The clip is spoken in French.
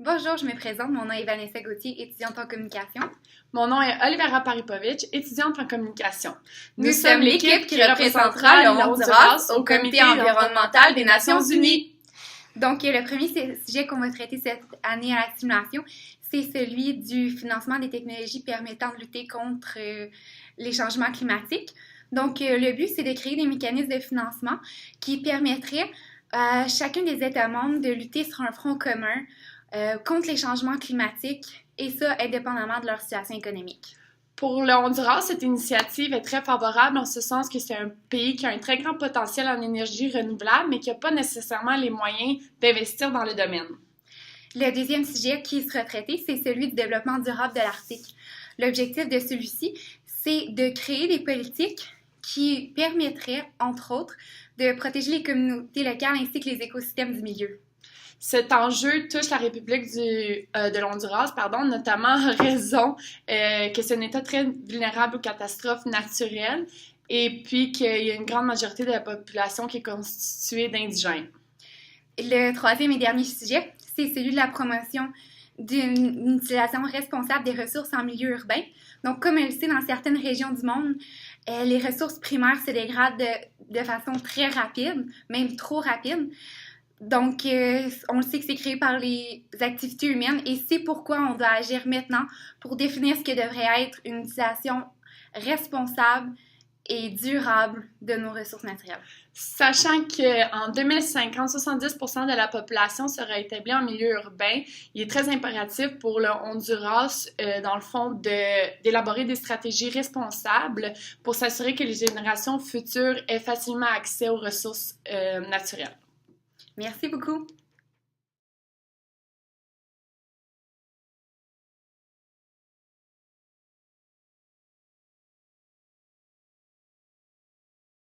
Bonjour, je me présente. Mon nom est Vanessa Gauthier, étudiante en communication. Mon nom est Olivera Paripovich, étudiante en communication. Nous sommes l'équipe qui représentera le Honduras au Comité environnemental des Nations Unies. Donc, le premier sujet qu'on va traiter cette année à la simulation, c'est celui du financement des technologies permettant de lutter contre les changements climatiques. Donc, le but, c'est de créer des mécanismes de financement qui permettraient à chacun des États membres de lutter sur un front commun contre les changements climatiques, et ça, indépendamment de leur situation économique. Pour le Honduras, cette initiative est très favorable en ce sens que c'est un pays qui a un très grand potentiel en énergie renouvelable, mais qui n'a pas nécessairement les moyens d'investir dans le domaine. Le deuxième sujet qui sera traité, c'est celui du développement durable de l'Arctique. L'objectif de celui-ci, c'est de créer des politiques qui permettraient, entre autres, de protéger les communautés locales ainsi que les écosystèmes du milieu. Cet enjeu touche la République de l'Honduras, notamment en raison que c'est un État très vulnérable aux catastrophes naturelles et puis qu'il y a une grande majorité de la population qui est constituée d'indigènes. Le troisième et dernier sujet, c'est celui de la promotion d'une utilisation responsable des ressources en milieu urbain. Donc, comme on le sait, dans certaines régions du monde, les ressources primaires se dégradent de façon très rapide, même trop rapide. Donc, on le sait que c'est créé par les activités humaines et c'est pourquoi on doit agir maintenant pour définir ce que devrait être une utilisation responsable et durable de nos ressources naturelles. Sachant qu'en 2050, 70% de la population sera établie en milieu urbain, il est très impératif pour le Honduras, dans le fond, d'élaborer des stratégies responsables pour s'assurer que les générations futures aient facilement accès aux ressources naturelles. Merci beaucoup.